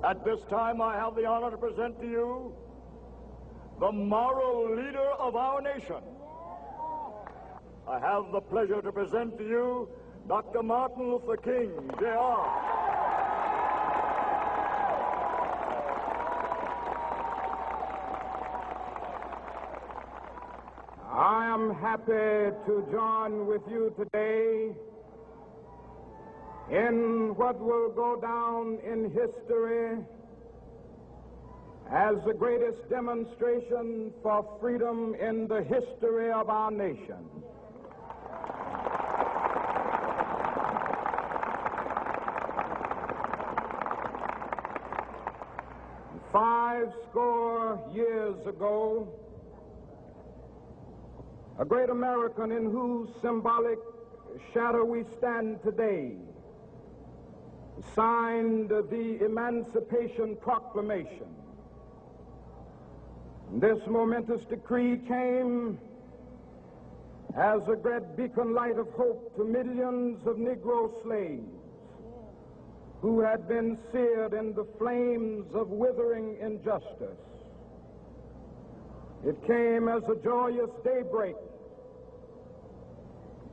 At this time, I have the honor to present to you the moral leader of our nation. I have the pleasure to present to you Dr. Martin Luther King, Jr. I am happy to join with you today in what will go down in history as the greatest demonstration for freedom in the history of our nation. Five score years ago, a great American in whose symbolic shadow we stand today signed the Emancipation Proclamation. This momentous decree came as a great beacon light of hope to millions of Negro slaves who had been seared in the flames of withering injustice. It came as a joyous daybreak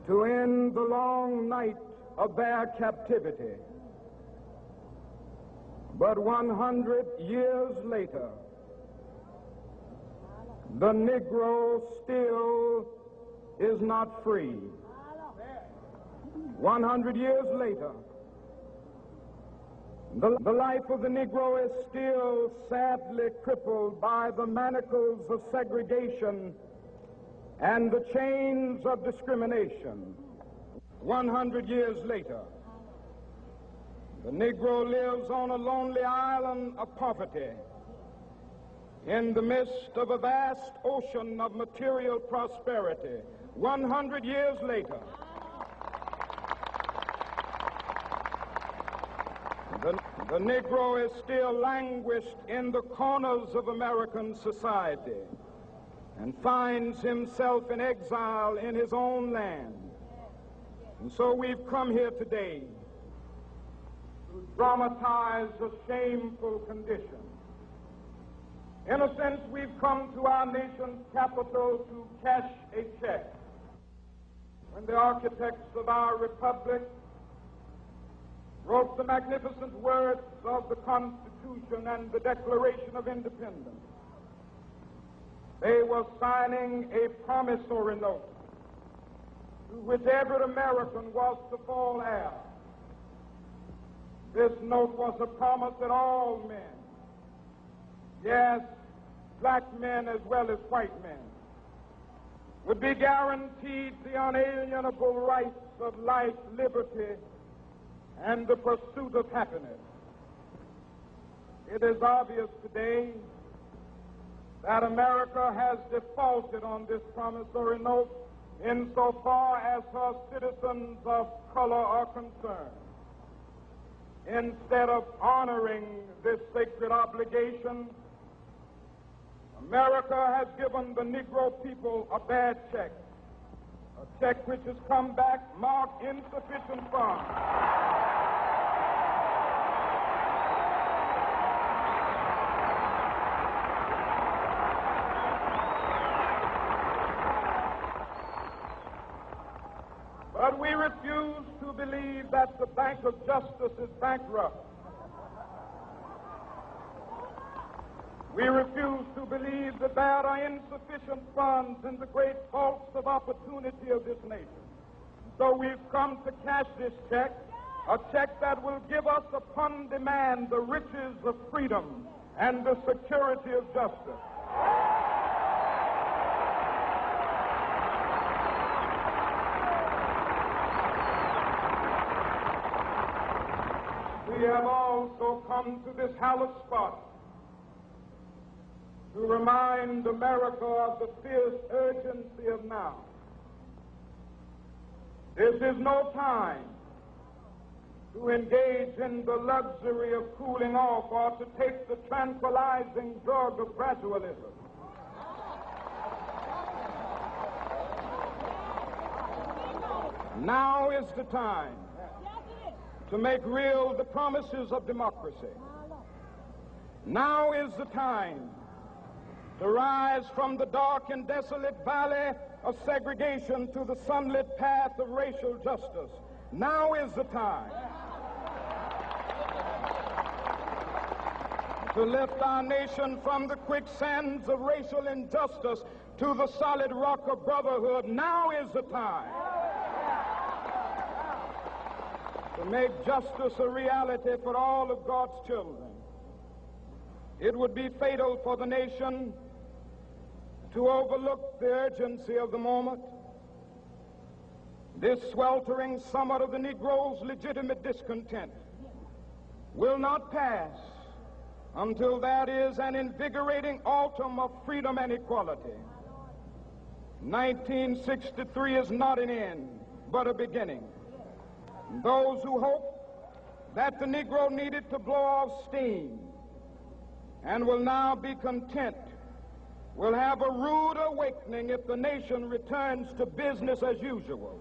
to end the long night of their captivity. But 100 years later, the Negro still is not free. 100 years later, the life of the Negro is still sadly crippled by the manacles of segregation and the chains of discrimination. 100 years later, the Negro lives on a lonely island of poverty in the midst of a vast ocean of material prosperity. 100 years later, the Negro is still languished in the corners of American society and finds himself in exile in his own land. And so we've come here today to dramatize a shameful condition. In a sense, we've come to our nation's capital to cash a check. When the architects of our republic wrote the magnificent words of the Constitution and the Declaration of Independence, they were signing a promissory note to which every American was to fall heir. This note was a promise that all men, yes, black men as well as white men, would be guaranteed the unalienable rights of life, liberty, and the pursuit of happiness. It is obvious today that America has defaulted on this promissory note insofar as her citizens of color are concerned. Instead of honoring this sacred obligation, America has given the Negro people a bad check, a check which has come back marked insufficient funds. But we refuse to believe that the Bank of Justice is bankrupt. We refuse to believe that there are insufficient funds in the great vaults of opportunity of this nation. So we've come to cash this check, a check that will give us upon demand the riches of freedom and the security of justice. We have also come to this hallowed spot to remind America of the fierce urgency of now. This is no time to engage in the luxury of cooling off or to take the tranquilizing drug of gradualism. Now is the time to make real the promises of democracy. Now is the time to rise from the dark and desolate valley of segregation to the sunlit path of racial justice. Now is the time to lift our nation from the quicksands of racial injustice to the solid rock of brotherhood. Now is the time to make justice a reality for all of God's children. It would be fatal for the nation to overlook the urgency of the moment. This sweltering summit of the Negro's legitimate discontent will not pass until that is an invigorating autumn of freedom and equality. 1963 is not an end, but a beginning. Those who hope that the Negro needed to blow off steam and will now be content will have a rude awakening if the nation returns to business as usual.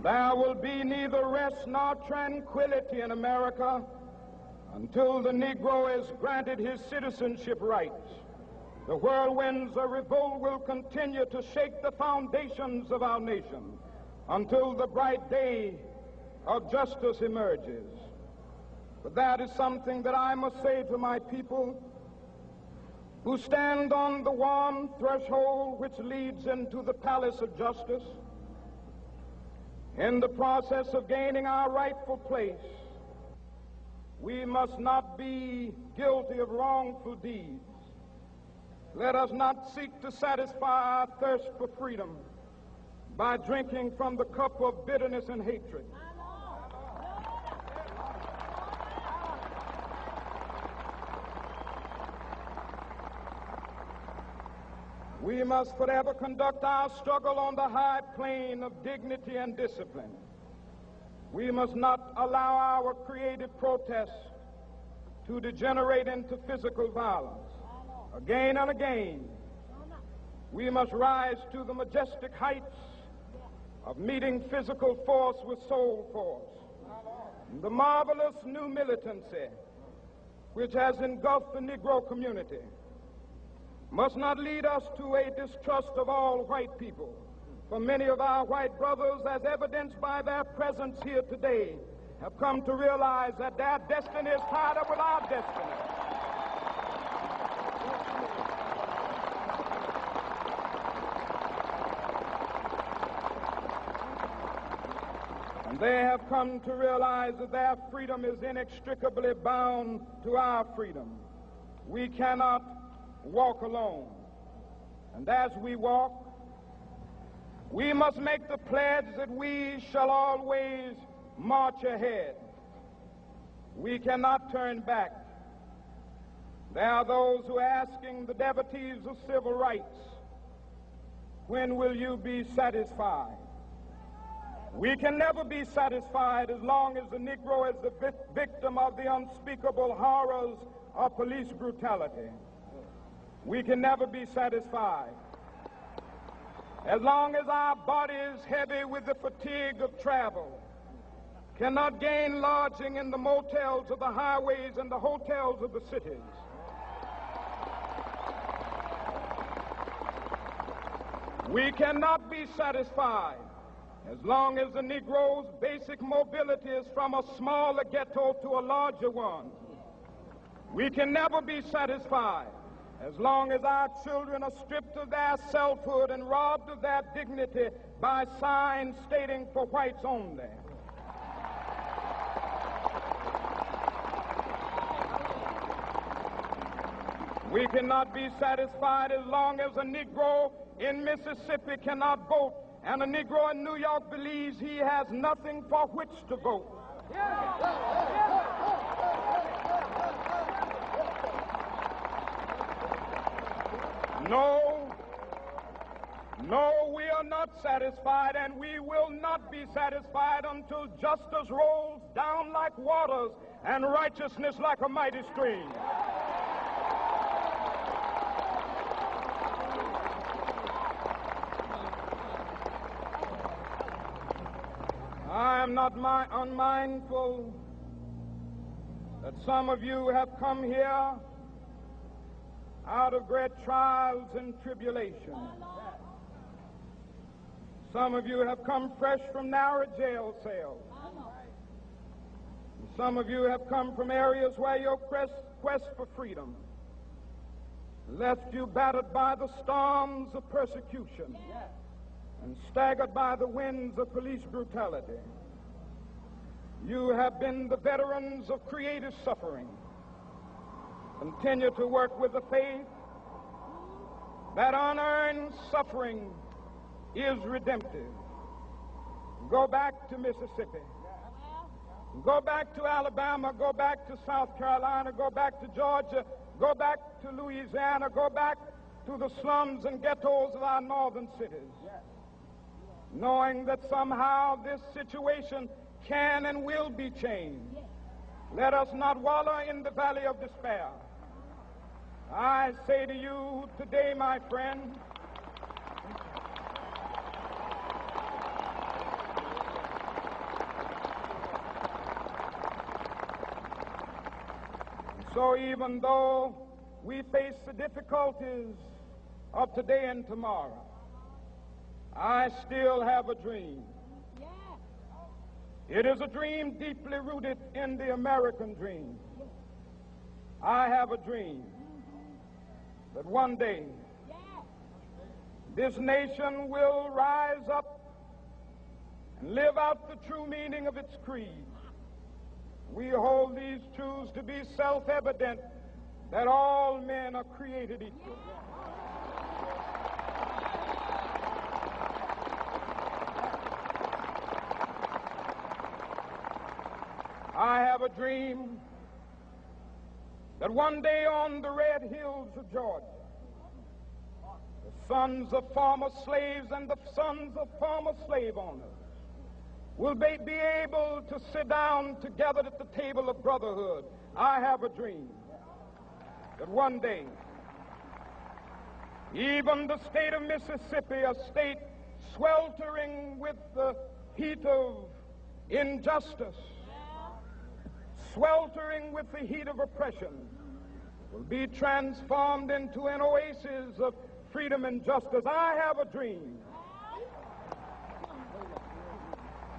There will be neither rest nor tranquility in America until the Negro is granted his citizenship rights. The whirlwinds of revolt will continue to shake the foundations of our nation until the bright day of justice emerges. But that is something that I must say to my people who stand on the warm threshold which leads into the palace of justice. In the process of gaining our rightful place, we must not be guilty of wrongful deeds. Let us not seek to satisfy our thirst for freedom by drinking from the cup of bitterness and hatred. We must forever conduct our struggle on the high plane of dignity and discipline. We must not allow our creative protests to degenerate into physical violence. Again and again, we must rise to the majestic heights of meeting physical force with soul force. The marvelous new militancy which has engulfed the Negro community must not lead us to a distrust of all white people. For many of our white brothers, as evidenced by their presence here today, have come to realize that their destiny is tied up with our destiny. And they have come to realize that their freedom is inextricably bound to our freedom. We cannot walk alone. And as we walk, we must make the pledge that we shall always march ahead. We cannot turn back. There are those who are asking the devotees of civil rights, when will you be satisfied? We can never be satisfied as long as the Negro is the victim of the unspeakable horrors of police brutality. We can never be satisfied as long as our bodies, heavy with the fatigue of travel, cannot gain lodging in the motels of the highways and the hotels of the cities. We cannot be satisfied as long as the Negro's basic mobility is from a smaller ghetto to a larger one. We can never be satisfied as long as our children are stripped of their selfhood and robbed of their dignity by signs stating for whites only. We cannot be satisfied as long as a Negro in Mississippi cannot vote and a Negro in New York believes he has nothing for which to vote. No, we are not satisfied, and we will not be satisfied until justice rolls down like waters and righteousness like a mighty stream. not unmindful that some of you have come here out of great trials and tribulations. Some of you have come fresh from narrow jail cells. Some of you have come from areas where your quest for freedom left you battered by the storms of persecution and staggered by the winds of police brutality. You have been the veterans of creative suffering. Continue to work with the faith that unearned suffering is redemptive. Go back to Mississippi. Go back to Alabama. Go back to South Carolina. Go back to Georgia. Go back to Louisiana. Go back to the slums and ghettos of our northern cities. Knowing that somehow this situation can and will be changed. Let us not wallow in the valley of despair. I say to you today, my friend, so even though we face the difficulties of today and tomorrow, I still have a dream. It is a dream deeply rooted in the American dream. I have a dream that one day this nation will rise up and live out the true meaning of its creed. We hold these truths to be self-evident, that all men are created equal. I have a dream that one day on the red hills of Georgia, the sons of former slaves and the sons of former slave owners will be able to sit down together at the table of brotherhood. I have a dream that one day, even the state of Mississippi, a state sweltering with the heat of injustice, sweltering with the heat of oppression, will be transformed into an oasis of freedom and justice. I have a dream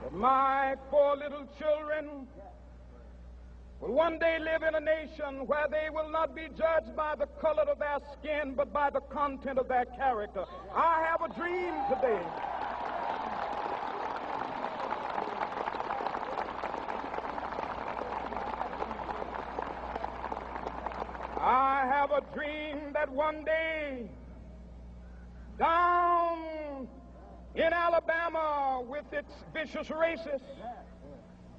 that my 4 little children will one day live in a nation where they will not be judged by the color of their skin, but by the content of their character. I have a dream today I have a dream that one day down in Alabama, with its vicious racists,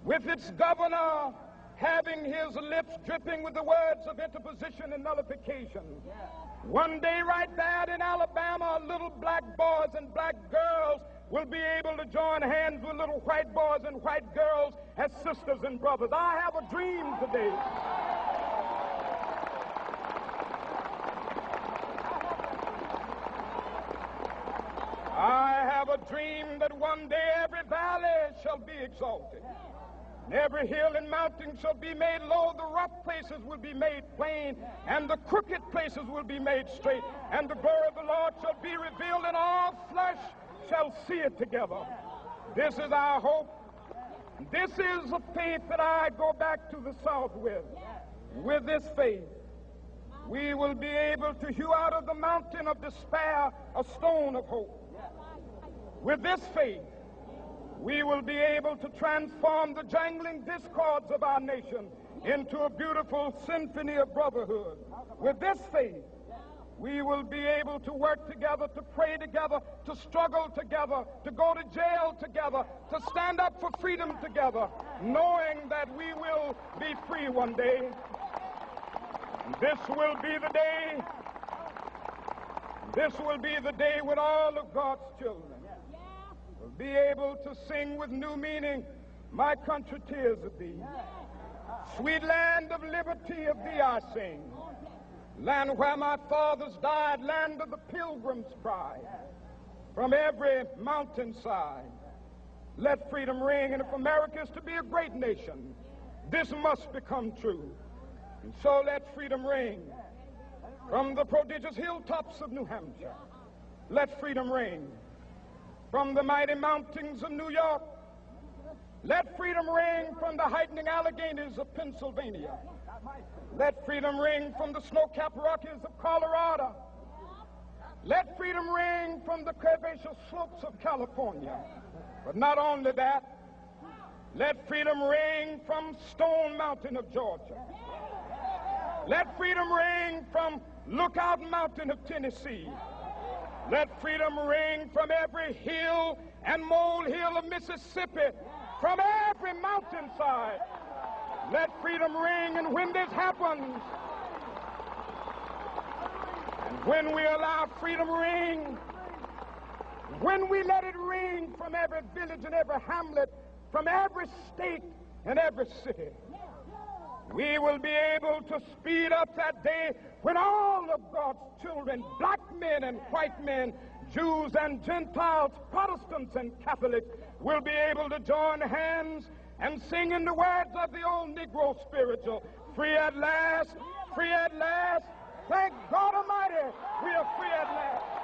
with its governor having his lips dripping with the words of interposition and nullification, one day right there in Alabama, little black boys and black girls will be able to join hands with little white boys and white girls as sisters and brothers. I have a dream today that one day every valley shall be exalted, and every hill and mountain shall be made low. The rough places will be made plain, and the crooked places will be made straight, and the glory of the Lord shall be revealed, and all flesh shall see it together. This is our hope. This is a faith that I go back to the South with. With this faith, we will be able to hew out of the mountain of despair a stone of hope. With this faith, we will be able to transform the jangling discords of our nation into a beautiful symphony of brotherhood. With this faith, we will be able to work together, to pray together, to struggle together, to go to jail together, to stand up for freedom together, knowing that we will be free one day. This will be the day. This will be the day when all of God's children will be able to sing with new meaning, "My country, tears of thee. Sweet land of liberty, of thee I sing. Land where my fathers died, land of the pilgrim's pride. From every mountainside, Let freedom ring, and if America is to be a great nation, this must become true. And so let freedom ring from the prodigious hilltops of New Hampshire. Let freedom ring from the mighty mountains of New York. Let freedom ring from the heightening Alleghenies of Pennsylvania. Let freedom ring from the snow-capped Rockies of Colorado. Let freedom ring from the curvaceous slopes of California. But not only that, let freedom ring from Stone Mountain of Georgia. Let freedom ring from Lookout Mountain of Tennessee. Let freedom ring from every hill and molehill of Mississippi, from every mountainside. Let freedom ring, and when this happens, and when we allow freedom ring, when we let it ring from every village and every hamlet, from every state and every city, we will be able to speed up that day when all of God's children, black men and white men, Jews and Gentiles, Protestants and Catholics, will be able to join hands and sing in the words of the old Negro spiritual, free at last, thank God Almighty, we are free at last.